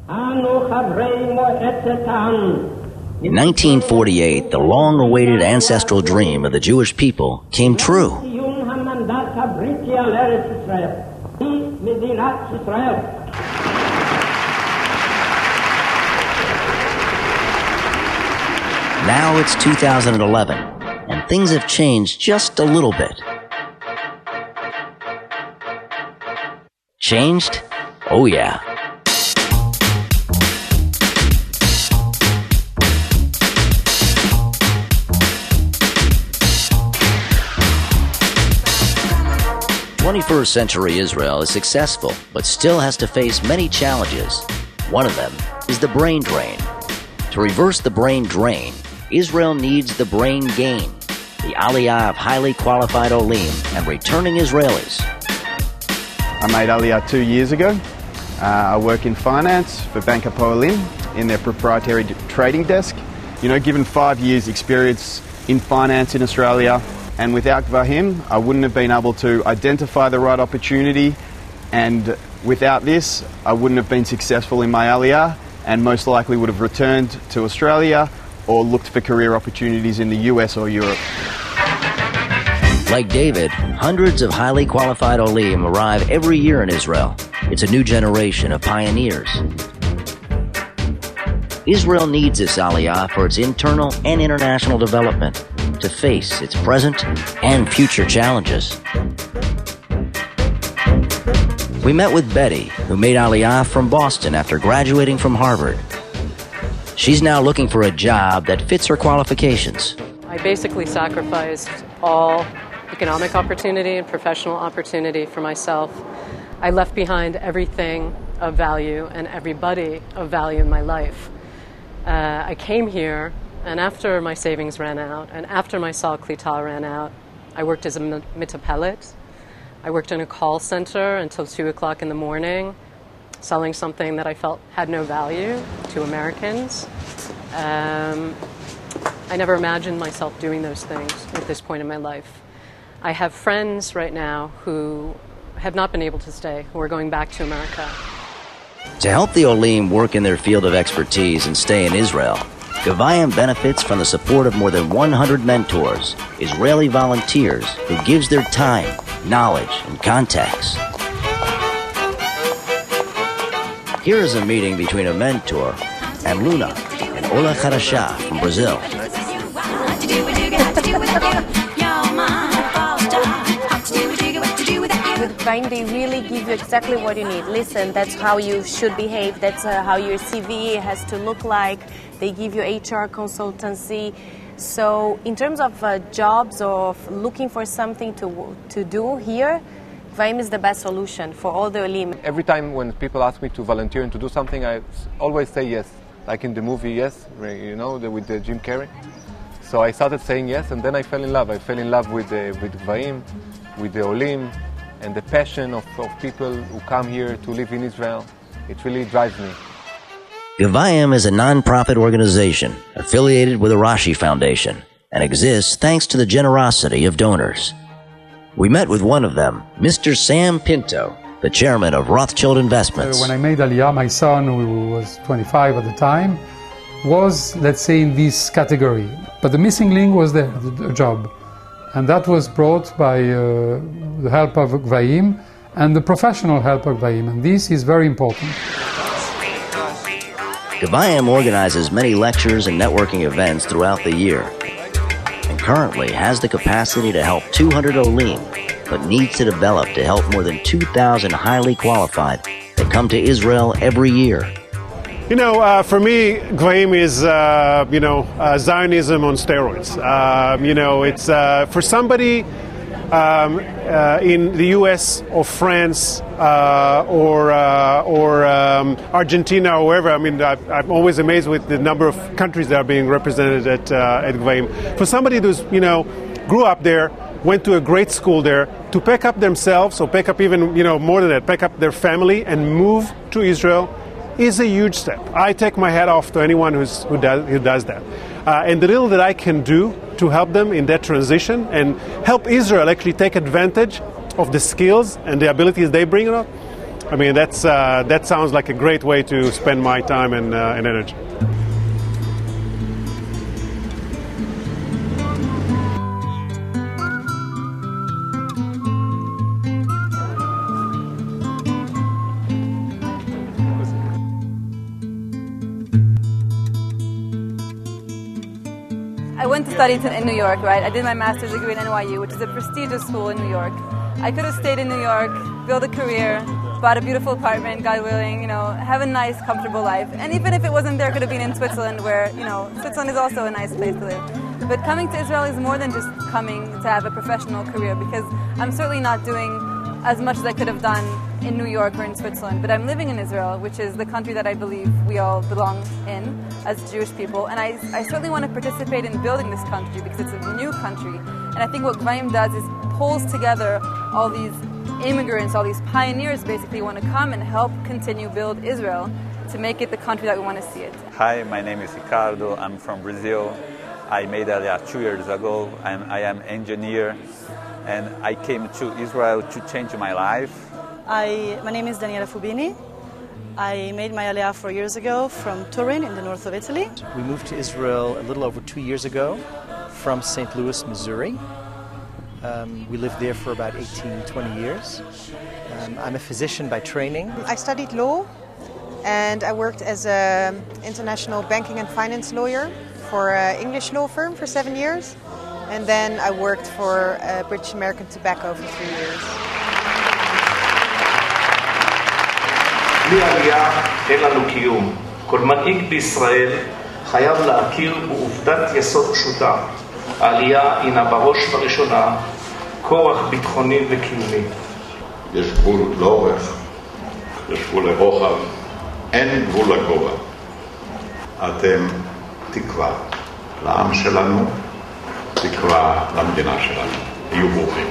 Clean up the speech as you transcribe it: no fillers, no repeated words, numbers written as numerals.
In 1948, the long-awaited ancestral dream of the Jewish people came true. Now it's 2011, and things have changed just a little bit. Changed? Oh yeah. '21st century Israel is successful, but still has to face many challenges. One of them is the brain drain. To reverse the brain drain, Israel needs the brain gain, the aliyah of highly qualified olim and returning Israelis. I made aliyah 2 years ago. I work in finance for Bank Hapoalim in their proprietary trading desk. You know, given 5 years experience in finance in Australia, and without Gvahim, I wouldn't have been able to identify the right opportunity, and without this, I wouldn't have been successful in my aliyah, and most likely would have returned to Australia or looked for career opportunities in the US or Europe. Like David, hundreds of highly qualified olim arrive every year in Israel. It's a new generation of pioneers. Israel needs this aliyah for its internal and international development to face its present and future challenges. We met with Betty, who made aliyah from Boston after graduating from Harvard. She's now looking for a job that fits her qualifications. I basically sacrificed all economic opportunity and professional opportunity for myself. I left behind everything of value and everybody of value in my life. I came here, and after my savings ran out, and after my sal klita ran out, I worked as a mitapelet. I worked in a call center until 2 o'clock in the morning, selling something that I felt had no value to Americans. I never imagined myself doing those things at this point in my life. I have friends right now who have not been able to stay, who are going back to America. To help the olim work in their field of expertise and stay in Israel, Gvahim benefits from the support of more than 100 mentors, Israeli volunteers who gives their time, knowledge, and contacts. Here is a meeting between a mentor and Luna, an Ola Khadasha from Brazil. With Gvahim, they really give you exactly what you need. Listen, that's how you should behave. That's how your CV has to look like. They give you HR consultancy. So in terms of jobs or looking for something to do here, Gvahim is the best solution for all the olim. Every time when people ask me to volunteer and to do something, I always say yes. Like in the movie Yes, you know, with Jim Carrey. So I started saying yes, and then I fell in love. I fell in love with Gvahim, with the olim, and the passion of people who come here to live in Israel. It really drives me. Gvahim is a non-profit organization affiliated with the Rashi Foundation and exists thanks to the generosity of donors. We met with one of them, Mr. Sam Pinto, the chairman of Rothschild Investments. When I made Aliyah, my son, who was 25 at the time, was, let's say, in this category. But the missing link was there, the job. And that was brought by the help of Gvahim and the professional help of Gvahim. And this is very important. Gvahim organizes many lectures and networking events throughout the year and currently has the capacity to help 200 olim, but needs to develop to help more than 2,000 highly qualified that come to Israel every year. You know, for me, Gvahim is, Zionism on steroids. It's for somebody in the U.S. or France or Argentina or wherever. I mean, I'm always amazed with the number of countries that are being represented at Gvahim. For somebody who's, grew up there, went to a great school there, to pick up themselves, or pick up even, more than that, pick up their family and move to Israel is a huge step. I take my hat off to anyone who does that. And the little that I can do to help them in that transition and help Israel actually take advantage of the skills and the abilities they bring up, I mean, that sounds like a great way to spend my time and energy. I went to study in New York, right? I did my master's degree in NYU, which is a prestigious school in New York. I could have stayed in New York, built a career, bought a beautiful apartment, God willing, have a nice, comfortable life. And even if it wasn't there, I could have been in Switzerland, where, Switzerland is also a nice place to live. But coming to Israel is more than just coming to have a professional career, because I'm certainly not doing as much as I could have done in New York or in Switzerland, but I'm living in Israel, which is the country that I believe we all belong in as Jewish people, and I certainly want to participate in building this country because it's a new country, and I think what Gvahim does is pulls together all these immigrants, all these pioneers basically want to come and help continue build Israel to make it the country that we want to see it. Hi, my name is Ricardo, I'm from Brazil. I made Aliyah 2 years ago, and I am an engineer, and I came to Israel to change my life. My name is Daniela Fubini. I made my Aliyah 4 years ago from Turin in the north of Italy. We moved to Israel a little over 2 years ago from St. Louis, Missouri. We lived there for about 18, 20 years. I'm a physician by training. I studied law and I worked as an international banking and finance lawyer for an English law firm for 7 years. And then I worked for British American Tobacco for 3 years. בלי עלייה אין לנו קיום. כל מנהיג בישראל חייב להכיר בעובדת יסוד פשוטה. העלייה הינה בראש ובראשונה כורח ביטחוני וקיומי. יש גבול לאורך, יש גבול לרוחב, אין גבול לגובה. אתם תקווה לעם שלנו, תקווה למדינה שלנו. היו ברוכים.